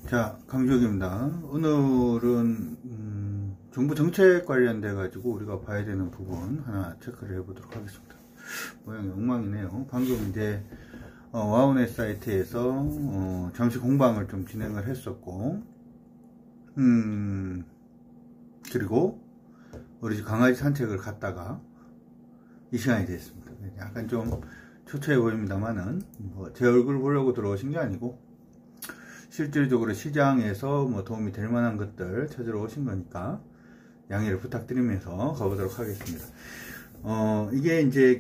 자, 강주혁입니다. 오늘은 정부 정책 관련돼 가지고 우리가 봐야 되는 부분 하나 체크를 해보도록 하겠습니다. 모양이 엉망이네요. 방금 이제 와우넷 사이트에서 잠시 공방을 좀 진행을 했었고, 그리고 우리 집 강아지 산책을 갔다가 이 시간이 됐습니다. 약간 좀 초췌해 보입니다만은 제 얼굴 보려고 들어오신 게 아니고 실질적으로 시장에서 도움이 될 만한 것들 찾으러 오신 거니까 양해를 부탁드리면서 가보도록 하겠습니다. 이게 이제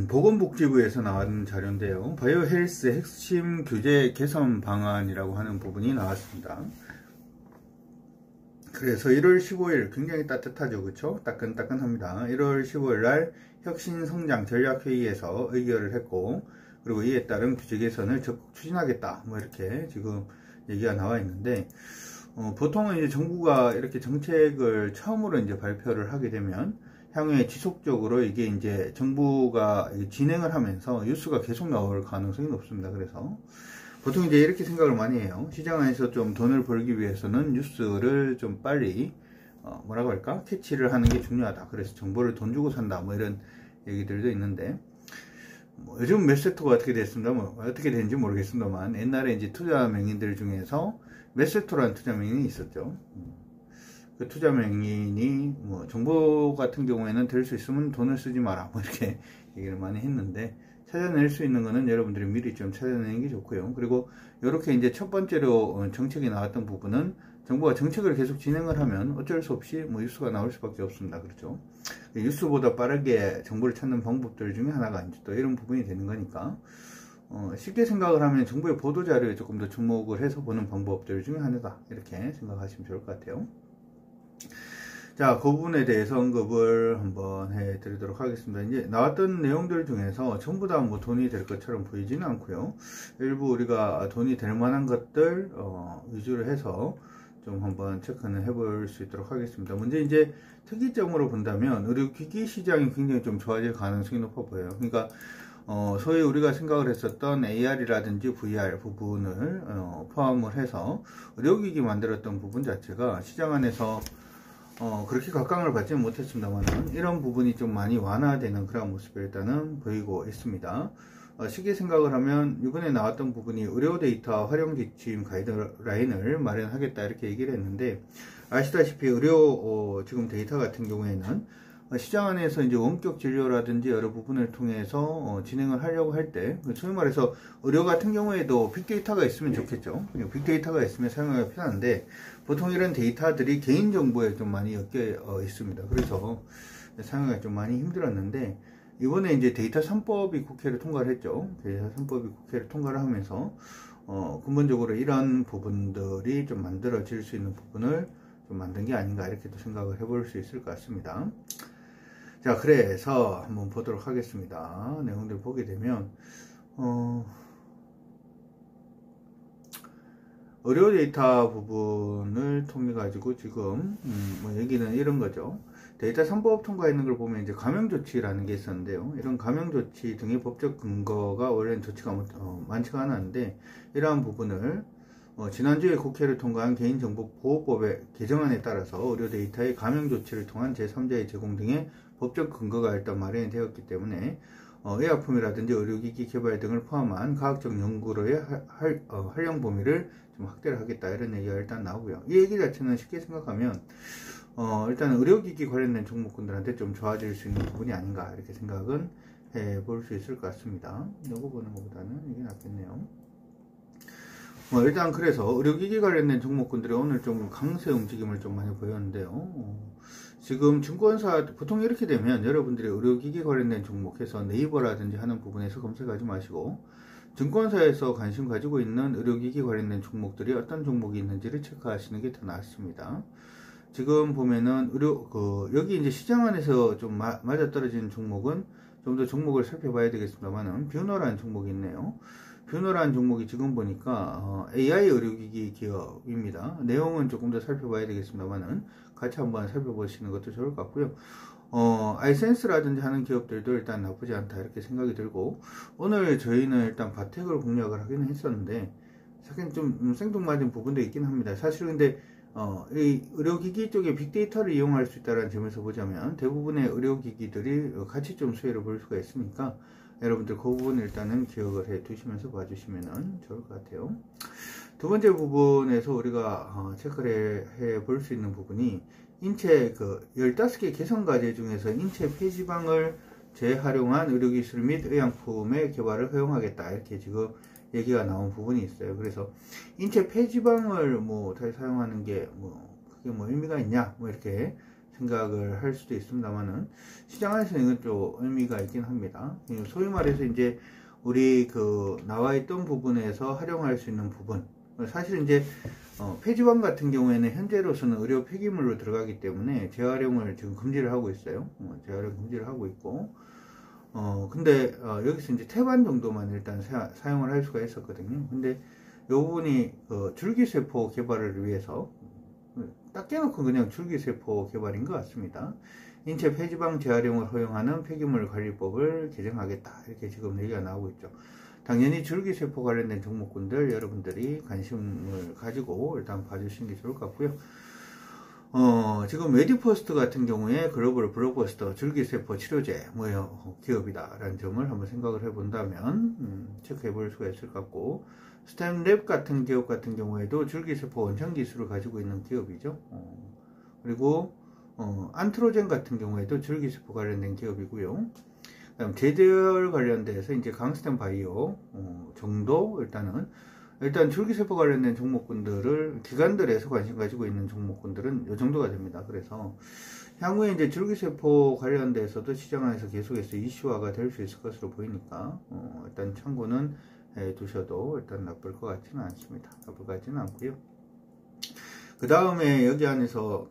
보건복지부에서 나온 자료인데요. 바이오 헬스 핵심 규제 개선 방안이라고 하는 부분이 나왔습니다. 그래서 1월 15일 굉장히 따뜻하죠, 그렇죠? 따끈따끈합니다. 1월 15일 날 혁신성장 전략회의에서 의결을 했고, 그리고 이에 따른 규제 개선을 적극 추진하겠다, 이렇게 지금 얘기가 나와 있는데, 보통은 이제 정부가 이렇게 정책을 처음으로 이제 발표를 하게 되면 향후에 지속적으로 이게 이제 정부가 진행을 하면서 뉴스가 계속 나올 가능성이 높습니다. 그래서 보통 이제 이렇게 생각을 많이 해요. 시장 안에서 좀 돈을 벌기 위해서는 뉴스를 좀 빨리 뭐라고 할까? 캐치를 하는 게 중요하다. 그래서 정보를 돈 주고 산다. 이런 얘기들도 있는데, 요즘 매스토가 어떻게 됐습니다. 어떻게 되는지 모르겠습니다만, 옛날에 이제 투자 명인들 중에서 매스토라는 투자 명인이 있었죠. 그 투자 명인이 정보 같은 경우에는 될 수 있으면 돈을 쓰지 마라. 이렇게 얘기를 많이 했는데, 찾아낼 수 있는 거는 여러분들이 미리 좀 찾아내는 게 좋고요. 그리고 이렇게 이제 첫 번째로 정책이 나왔던 부분은 정부가 정책을 계속 진행을 하면 어쩔 수 없이 뉴스가 나올 수밖에 없습니다. 그렇죠? 뉴스보다 빠르게 정보를 찾는 방법들 중에 하나가 이제 또 이런 부분이 되는 거니까, 쉽게 생각을 하면 정부의 보도자료에 조금 더 주목을 해서 보는 방법들 중에 하나다. 이렇게 생각하시면 좋을 것 같아요. 자, 그 부분에 대해서 언급을 한번 해드리도록 하겠습니다. 이제 나왔던 내용들 중에서 전부 다 돈이 될 것처럼 보이지는 않고요. 일부 우리가 돈이 될 만한 것들 위주로 해서 좀 한번 체크는 해볼 수 있도록 하겠습니다. 먼저 이제 특이점으로 본다면 의료기기 시장이 굉장히 좀 좋아질 가능성이 높아 보여요. 그러니까 소위 우리가 생각을 했었던 AR이라든지 VR 부분을 포함을 해서 의료기기 만들었던 부분 자체가 시장 안에서 그렇게 각광을 받지는 못했습니다만, 이런 부분이 좀 많이 완화되는 그런 모습을 일단은 보이고 있습니다. 쉽게 생각을 하면 이번에 나왔던 부분이 의료 데이터 활용 지침 가이드라인을 마련하겠다 이렇게 얘기를 했는데, 아시다시피 의료 지금 데이터 같은 경우에는 시장 안에서 이제 원격 진료라든지 여러 부분을 통해서 진행을 하려고 할 때, 소위 말해서 의료 같은 경우에도 빅데이터가 있으면 좋겠죠. 빅데이터가 있으면 사용하기가 편한데, 보통 이런 데이터들이 개인정보에 좀 많이 엮여 있습니다. 그래서 사용하기가 좀 많이 힘들었는데, 이번에 이제 데이터 3법이 국회를 통과를 했죠. 데이터 3법이 국회를 통과를 하면서 근본적으로 이런 부분들이 좀 만들어질 수 있는 부분을 좀 만든 게 아닌가 이렇게 또 생각을 해볼 수 있을 것 같습니다. 자, 그래서 한번 보도록 하겠습니다. 내용들 보게 되면 의료 데이터 부분을 통해 가지고 지금 얘기는 이런 거죠. 데이터 3법 통과했는 걸 보면 이제 감형조치라는 게 있었는데요. 이런 감형조치 등의 법적 근거가 원래는 조치가 많지가 않았는데, 이러한 부분을 지난주에 국회를 통과한 개인정보보호법의 개정안에 따라서 의료 데이터의 감형조치를 통한 제3자의 제공 등의 법적 근거가 일단 마련이 되었기 때문에 의약품이라든지 의료기기 개발 등을 포함한 과학적 연구로의 활용 범위를 좀 확대를 하겠다 이런 얘기가 일단 나오고요. 이 얘기 자체는 쉽게 생각하면 일단 의료기기 관련된 종목군들한테 좀 좋아질 수 있는 부분이 아닌가 이렇게 생각은 해볼 수 있을 것 같습니다. 이거 보는 것보다는 이게 낫겠네요. 일단 그래서 의료기기 관련된 종목군들이 오늘 좀 강세 움직임을 좀 많이 보였는데요. 지금 증권사 보통 이렇게 되면 여러분들이 의료기기 관련된 종목해서 네이버라든지 하는 부분에서 검색하지 마시고, 증권사에서 관심 가지고 있는 의료기기 관련된 종목들이 어떤 종목이 있는지를 체크하시는 게 더 낫습니다. 지금 보면은 여기 이제 시장 안에서 좀 맞아떨어지는 종목은 좀 더 종목을 살펴봐야 되겠습니다만은, 뷰너라는 종목이 있네요. 뷰너라는 종목이 지금 보니까 AI 의료기기 기업입니다. 내용은 조금 더 살펴봐야 되겠습니다만은 같이 한번 살펴보시는 것도 좋을 것 같고요. 아이센스라든지 하는 기업들도 일단 나쁘지 않다 이렇게 생각이 들고, 오늘 저희는 일단 바텍을 공략을 하기는 했었는데 사실 좀 생뚱맞은 부분도 있긴 합니다. 사실 근데 이 의료기기 쪽에 빅데이터를 이용할 수 있다는 점에서 보자면 대부분의 의료기기들이 같이 좀 수혜를 볼 수가 있으니까 여러분들 그 부분 일단은 기억을 해 두시면서 봐주시면 좋을 것 같아요. 두 번째 부분에서 우리가 체크를 해 볼 수 있는 부분이 인체 15개 개선과제 중에서 인체 폐지방을 재활용한 의료기술 및 의약품의 개발을 허용하겠다, 이렇게 지금 얘기가 나온 부분이 있어요. 그래서 인체 폐지방을 다시 사용하는 게 그게 의미가 있냐 이렇게 생각을 할 수도 있습니다만은 시장 안에서는 이건 좀 의미가 있긴 합니다. 소위 말해서 이제 우리 나와 있던 부분에서 활용할 수 있는 부분, 사실 이제 폐지방 같은 경우에는 현재로서는 의료 폐기물로 들어가기 때문에 재활용을 지금 금지를 하고 있어요. 재활용 금지를 하고 있고, 근데 여기서 이제 태반 정도만 일단 사용을 할 수가 있었거든요. 근데 이 부분이 줄기세포 개발을 위해서 딱 깨놓고 그냥 줄기세포 개발인 것 같습니다. 인체 폐지방 재활용을 허용하는 폐기물 관리법을 개정하겠다, 이렇게 지금 얘기가 나오고 있죠. 당연히 줄기세포 관련된 종목군들 여러분들이 관심을 가지고 일단 봐주시는 게 좋을 것 같고요. 지금 메디퍼스트 같은 경우에 글로벌 블록버스터 줄기세포 치료제 기업이다 라는 점을 한번 생각을 해본다면 체크해 볼 수가 있을 것 같고, 스템랩 같은 기업 같은 경우에도 줄기세포 원천 기술을 가지고 있는 기업이죠. 그리고 안트로젠 같은 경우에도 줄기세포 관련된 기업이고요. 그다음 제대열 관련돼서 이제 강스템 바이오 정도, 일단 줄기세포 관련된 종목군들을 기관들에서 관심 가지고 있는 종목군들은 이 정도가 됩니다. 그래서 향후에 이제 줄기세포 관련돼서도 시장 안에서 계속해서 이슈화가 될 수 있을 것으로 보이니까 일단 참고는 해 두셔도 일단 나쁠 것 같지는 않습니다. 나쁠 것 같지는 않고요. 그 다음에 여기 안에서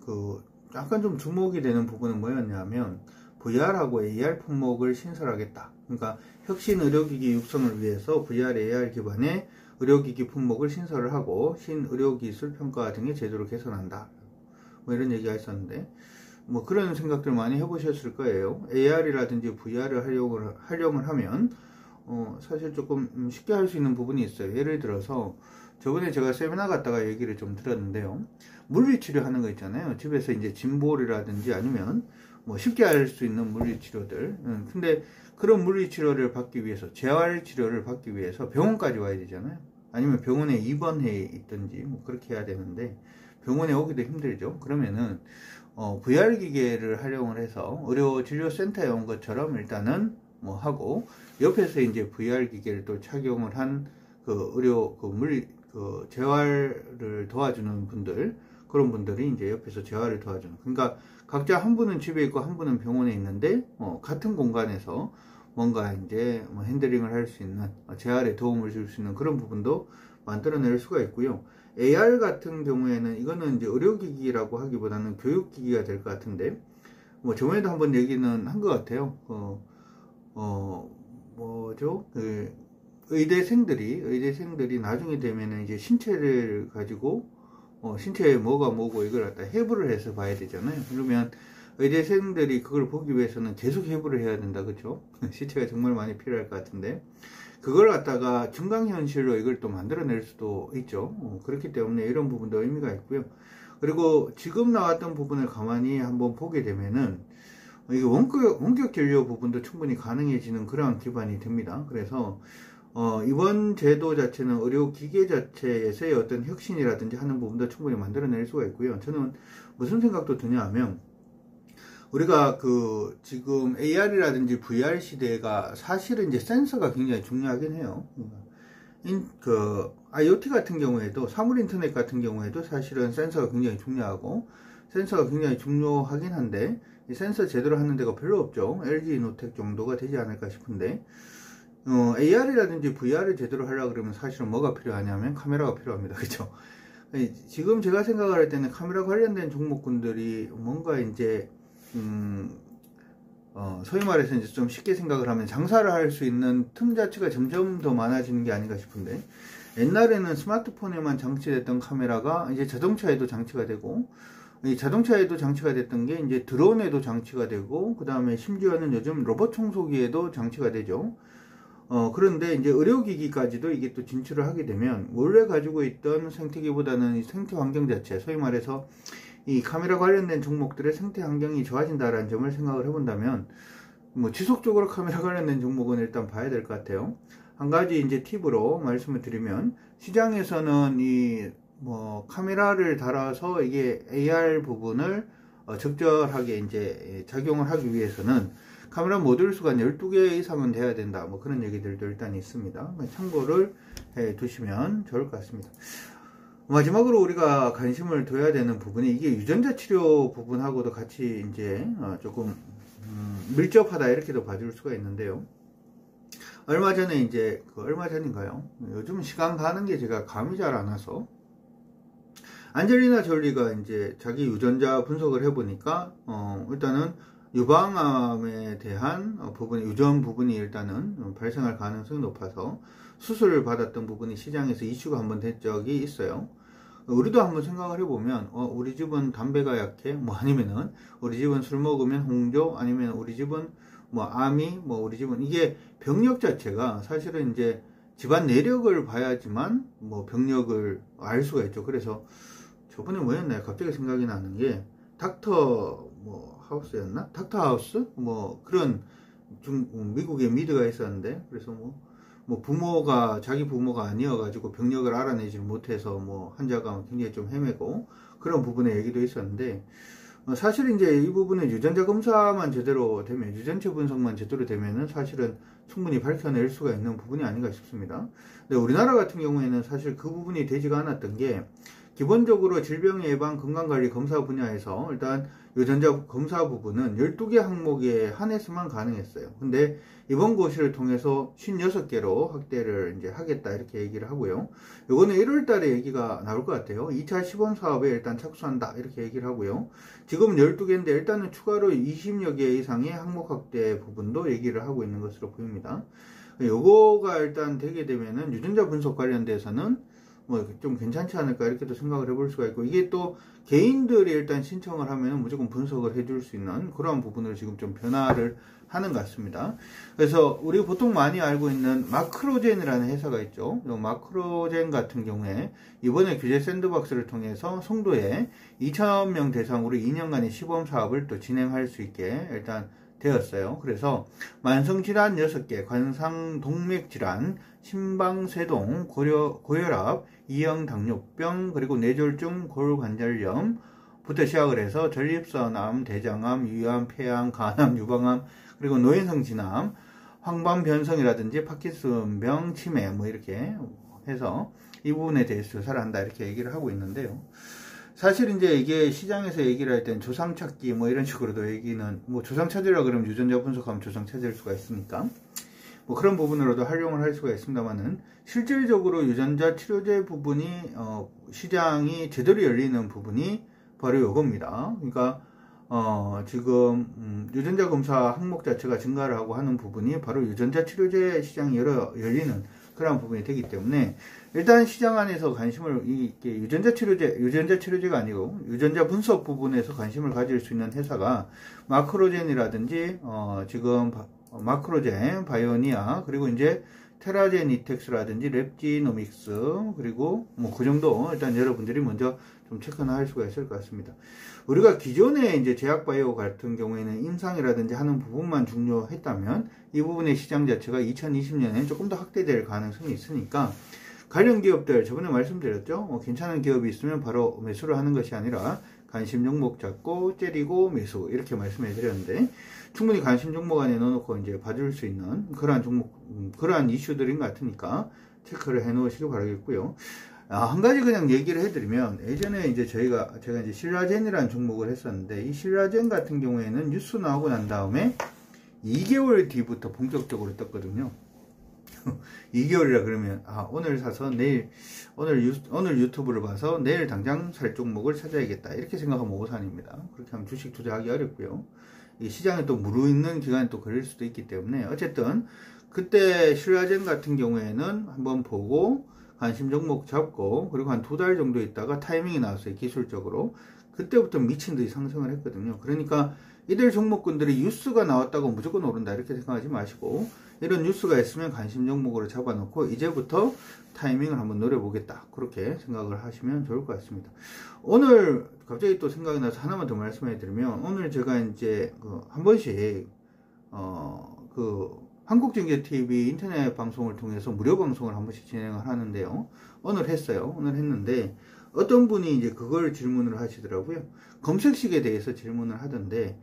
약간 좀 주목이 되는 부분은 뭐였냐면 VR하고 AR 품목을 신설하겠다. 그러니까 혁신 의료기기 육성을 위해서 VR, AR 기반의 의료기기 품목을 신설을 하고 신의료기술 평가 등의 제도를 개선한다. 이런 얘기가 있었는데 그런 생각들 많이 해보셨을 거예요. AR이라든지 VR을 활용을 하면 사실 조금 쉽게 할 수 있는 부분이 있어요. 예를 들어서 저번에 제가 세미나 갔다가 얘기를 좀 들었는데요. 물리치료 하는 거 있잖아요. 집에서 이제 진볼이라든지 아니면 쉽게 할 수 있는 물리치료들. 근데 그런 물리치료를 받기 위해서, 재활치료를 받기 위해서 병원까지 와야 되잖아요. 아니면 병원에 입원해 있든지 그렇게 해야 되는데 병원에 오기도 힘들죠. 그러면은 VR 기계를 활용을 해서 의료진료센터에 온 것처럼 일단은 하고, 옆에서 이제 VR 기계를 또 착용을 한 재활을 도와주는 분들, 그런 분들이 이제 옆에서 재활을 도와주는, 그러니까 각자 한 분은 집에 있고 한 분은 병원에 있는데 같은 공간에서 뭔가 이제 핸들링을 할 수 있는, 재활에 도움을 줄 수 있는 그런 부분도 만들어낼 수가 있고요. AR 같은 경우에는 이거는 이제 의료기기라고 하기보다는 교육기기가 될 것 같은데, 저번에도 한번 얘기는 한 것 같아요. 의대생들이 나중에 되면은 이제 신체를 가지고 신체에 뭐가 뭐고 이걸 갖다 해부를 해서 봐야 되잖아요. 그러면 의대생들이 그걸 보기 위해서는 계속 해부를 해야 된다, 그쵸? 신체가 정말 많이 필요할 것 같은데, 그걸 갖다가 증강현실로 이걸 또 만들어낼 수도 있죠. 그렇기 때문에 이런 부분도 의미가 있고요. 그리고 지금 나왔던 부분을 가만히 한번 보게 되면은 이게 원격 진료 부분도 충분히 가능해지는 그러한 기반이 됩니다. 그래서 이번 제도 자체는 의료기계 자체에서의 어떤 혁신이라든지 하는 부분도 충분히 만들어낼 수가 있고요. 저는 무슨 생각도 드냐 하면, 우리가 지금 AR이라든지 VR 시대가 사실은 이제 센서가 굉장히 중요하긴 해요. IoT 같은 경우에도, 사물 인터넷 같은 경우에도 사실은 센서가 굉장히 중요하고, 센서가 굉장히 중요하긴 한데, 이 센서 제대로 하는 데가 별로 없죠. LG 노텍 정도가 되지 않을까 싶은데, AR이라든지 VR을 제대로 하려고 그러면 사실은 뭐가 필요하냐면 카메라가 필요합니다. 그죠? 지금 제가 생각을 할 때는 카메라 관련된 종목군들이 뭔가 이제, 소위 말해서 이제 좀 쉽게 생각을 하면 장사를 할 수 있는 틈 자체가 점점 더 많아지는 게 아닌가 싶은데, 옛날에는 스마트폰에만 장치됐던 카메라가 이제 자동차에도 장치가 되고, 이 자동차에도 장치가 됐던 게 이제 드론에도 장치가 되고, 그 다음에 심지어는 요즘 로봇 청소기에도 장치가 되죠. 그런데 이제 의료기기까지도 이게 또 진출을 하게 되면 원래 가지고 있던 생태계보다는 생태 환경 자체, 소위 말해서 이 카메라 관련된 종목들의 생태 환경이 좋아진다라는 점을 생각을 해본다면 뭐 지속적으로 카메라 관련된 종목은 일단 봐야 될 것 같아요. 한 가지 이제 팁으로 말씀을 드리면 시장에서는 이 뭐 카메라를 달아서 이게 AR 부분을 적절하게 이제 작용을 하기 위해서는 카메라 모듈 수가 12개 이상은 돼야 된다. 뭐 그런 얘기들도 일단 있습니다. 참고를 해 두시면 좋을 것 같습니다. 마지막으로 우리가 관심을 둬야 되는 부분이 이게 유전자 치료 부분하고도 같이 이제 조금 밀접하다 이렇게도 봐줄 수가 있는데요. 얼마 전에 이제 얼마 전인가요? 요즘 시간 가는 게 제가 감이 잘 안 와서 안젤리나 졸리가 이제 자기 유전자 분석을 해보니까 일단은 유방암에 대한 유전 부분이 일단은 발생할 가능성이 높아서 수술을 받았던 부분이 시장에서 이슈가 한번 된 적이 있어요. 우리도 한번 생각을 해보면 우리 집은 담배가 약해, 뭐 아니면은 우리 집은 술 먹으면 홍조, 아니면 우리 집은 뭐 암이, 뭐 우리 집은 이게 병력 자체가 사실은 이제 집안 내력을 봐야지만 뭐 병력을 알 수가 있죠. 그래서 저번에 뭐였나요? 갑자기 생각이 나는 게 닥터 뭐 하우스였나? 닥터 하우스? 뭐 그런 미국의 미드가 있었는데, 그래서 뭐 부모가 자기 부모가 아니어가지고 병력을 알아내지 못해서 뭐 환자가 굉장히 좀 헤매고 그런 부분의 얘기도 있었는데, 사실 이제 이 부분은 유전자 검사만 제대로 되면, 유전체 분석만 제대로 되면은 사실은 충분히 밝혀낼 수가 있는 부분이 아닌가 싶습니다. 근데 우리나라 같은 경우에는 사실 그 부분이 되지가 않았던 게, 기본적으로 질병 예방 건강관리 검사 분야에서 일단 유전자 검사 부분은 12개 항목에 한해서만 가능했어요. 근데 이번 고시를 통해서 56개로 확대를 이제 하겠다 이렇게 얘기를 하고요. 요거는 1월 달에 얘기가 나올 것 같아요. 2차 시범 사업에 일단 착수한다 이렇게 얘기를 하고요. 지금은 12개인데 일단은 추가로 20여 개 이상의 항목 확대 부분도 얘기를 하고 있는 것으로 보입니다. 요거가 일단 되게 되면은 유전자 분석 관련돼서는 뭐 좀 괜찮지 않을까 이렇게도 생각을 해볼 수가 있고, 이게 또 개인들이 일단 신청을 하면 무조건 분석을 해줄 수 있는 그런 부분을 지금 좀 변화를 하는 것 같습니다. 그래서 우리 보통 많이 알고 있는 마크로젠이라는 회사가 있죠. 이 마크로젠 같은 경우에 이번에 규제 샌드박스를 통해서 송도에 2,000명 대상으로 2년간의 시범 사업을 또 진행할 수 있게 일단 되었어요. 그래서 만성질환 6개, 관상동맥질환, 심방세동, 고혈압, 이형당뇨병, 그리고 뇌졸중, 골관절염부터 시작을 해서 전립선암, 대장암, 유암, 폐암, 간암, 유방암, 그리고 노인성 진암, 황반변성이라든지 파킨슨병, 치매 뭐 이렇게 해서 이 부분에 대해서 조사를 한다 이렇게 얘기를 하고 있는데요. 사실 이제 이게 시장에서 얘기를 할 땐 조상 찾기 뭐 이런 식으로도 얘기는, 뭐 조상 찾으라 그러면 유전자 분석하면 조상 찾을 수가 있으니까 뭐 그런 부분으로도 활용을 할 수가 있습니다만은, 실질적으로 유전자 치료제 부분이 시장이 제대로 열리는 부분이 바로 이겁니다. 그러니까 지금 유전자 검사 항목 자체가 증가를 하고 하는 부분이 바로 유전자 치료제 시장이 열리는 그런 부분이 되기 때문에, 일단 시장 안에서 관심을, 이게 유전자 치료제가 아니고 유전자 분석 부분에서 관심을 가질 수 있는 회사가 마크로젠이라든지 지금 마크로젠, 바이오니아, 그리고 이제 테라제니텍스라든지 랩지노믹스, 그리고 뭐 그 정도 일단 여러분들이 먼저 좀 체크나 할 수가 있을 것 같습니다. 우리가 기존에 이제 제약바이오 같은 경우에는 임상이라든지 하는 부분만 중요했다면, 이 부분의 시장 자체가 2020년에는 조금 더 확대될 가능성이 있으니까, 관련 기업들 저번에 말씀드렸죠. 괜찮은 기업이 있으면 바로 매수를 하는 것이 아니라 관심 종목 잡고 째리고 매수 이렇게 말씀해 드렸는데, 충분히 관심 종목 안에 넣어놓고 이제 봐줄 수 있는 그러한 종목, 그러한 이슈들인 것 같으니까 체크를 해 놓으시기 바라겠고요. 한 가지 그냥 얘기를 해드리면, 예전에 이제 제가 이제 신라젠이라는 종목을 했었는데, 이 신라젠 같은 경우에는 뉴스 나오고 난 다음에 2개월 뒤부터 본격적으로 떴거든요. 2개월이라 그러면 오늘 사서 내일, 오늘 유튜브를 봐서 내일 당장 살 종목을 찾아야겠다 이렇게 생각하면 오산입니다. 그렇게 하면 주식 투자하기 어렵고요. 이 시장에 또 무르익는 기간이 또 걸릴 수도 있기 때문에, 어쨌든 그때 신라젠 같은 경우에는 한번 보고 관심 종목 잡고, 그리고 한 2달 정도 있다가 타이밍이 나왔어요. 기술적으로 그때부터 미친 듯이 상승을 했거든요. 그러니까 이들 종목군들이 뉴스가 나왔다고 무조건 오른다 이렇게 생각하지 마시고, 이런 뉴스가 있으면 관심 종목으로 잡아놓고 이제부터 타이밍을 한번 노려보겠다, 그렇게 생각을 하시면 좋을 것 같습니다. 오늘 갑자기 또 생각이 나서 하나만 더 말씀해 드리면, 오늘 제가 이제 한 번씩 한국경제TV 인터넷 방송을 통해서 무료 방송을 한 번씩 진행을 하는데요. 오늘 했어요. 오늘 했는데 어떤 분이 이제 그걸 질문을 하시더라고요. 검색식에 대해서 질문을 하던데,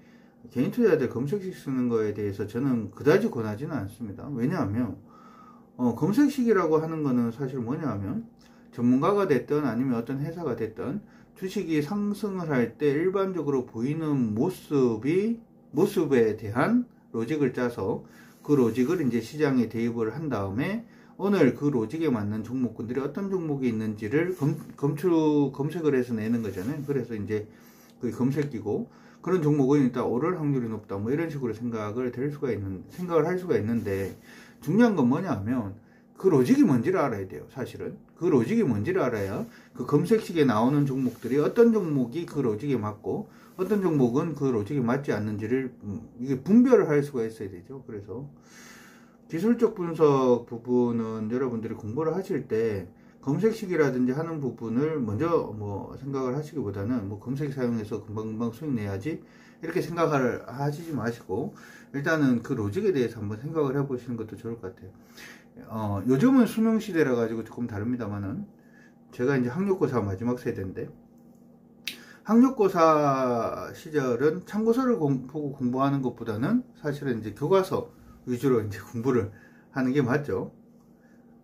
개인 투자자들 검색식 쓰는 거에 대해서 저는 그다지 권하지는 않습니다. 왜냐하면 검색식이라고 하는 거는 사실 뭐냐면, 전문가가 됐든 아니면 어떤 회사가 됐든 주식이 상승을 할 때 일반적으로 보이는 모습에 대한 로직을 짜서 그 로직을 이제 시장에 대입을 한 다음에 오늘 그 로직에 맞는 종목군들이 어떤 종목이 있는지를 검색을 해서 내는 거잖아요. 그래서 이제 그 검색기고, 그런 종목은 일단 오를 확률이 높다, 뭐 이런 식으로 생각을 할 수가 있는데, 중요한 건 뭐냐면 그 로직이 뭔지를 알아야 돼요. 사실은 그 로직이 뭔지를 알아야 그 검색식에 나오는 종목들이 어떤 종목이 그 로직에 맞고 어떤 종목은 그 로직에 맞지 않는지를 이게 분별을 할 수가 있어야 되죠. 그래서 기술적 분석 부분은 여러분들이 공부를 하실 때 검색식이라든지 하는 부분을 먼저 생각을 하시기보다는 검색 사용해서 금방금방 수익 내야지 이렇게 생각을 하시지 마시고, 일단은 그 로직에 대해서 한번 생각을 해보시는 것도 좋을 것 같아요. 요즘은 수능 시대라 가지고 조금 다릅니다만은, 제가 이제 학력고사 마지막 세대인데, 학력고사 시절은 참고서를 보고 공부하는 것보다는 사실은 이제 교과서 위주로 이제 공부를 하는 게 맞죠.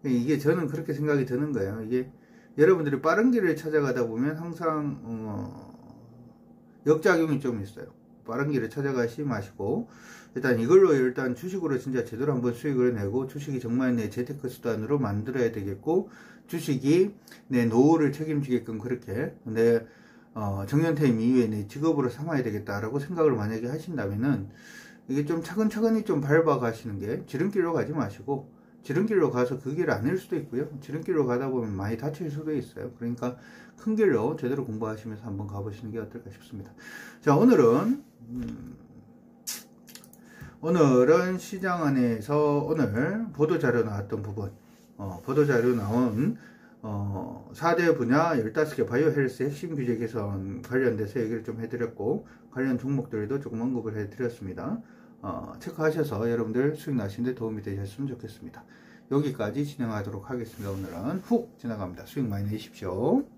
이게 저는 그렇게 생각이 드는 거예요. 이게 여러분들이 빠른 길을 찾아가다 보면 항상 역작용이 좀 있어요. 빠른 길을 찾아가시 마시고, 일단 이걸로 주식으로 진짜 제대로 한번 수익을 내고, 주식이 정말 내 재테크 수단으로 만들어야 되겠고, 주식이 내 노후를 책임지게끔 그렇게 내 정년퇴임 이후에 내 직업으로 삼아야 되겠다라고 생각을 만약에 하신다면은, 이게 좀 차근차근히 좀 밟아 가시는 게, 지름길로 가지 마시고, 지름길로 가서 그 길 아닐 수도 있고요. 지름길로 가다 보면 많이 다칠 수도 있어요. 그러니까 큰 길로 제대로 공부하시면서 한번 가보시는 게 어떨까 싶습니다. 자, 오늘은 시장 안에서 오늘 보도자료 나왔던 부분, 보도자료 나온 4대 분야 15개 바이오 헬스 핵심 규제 개선 관련돼서 얘기를 좀 해드렸고, 관련 종목들도 조금 언급을 해드렸습니다. 체크하셔서 여러분들 수익 나시는데 도움이 되셨으면 좋겠습니다. 여기까지 진행하도록 하겠습니다. 오늘은 훅 지나갑니다. 수익 많이 내십시오.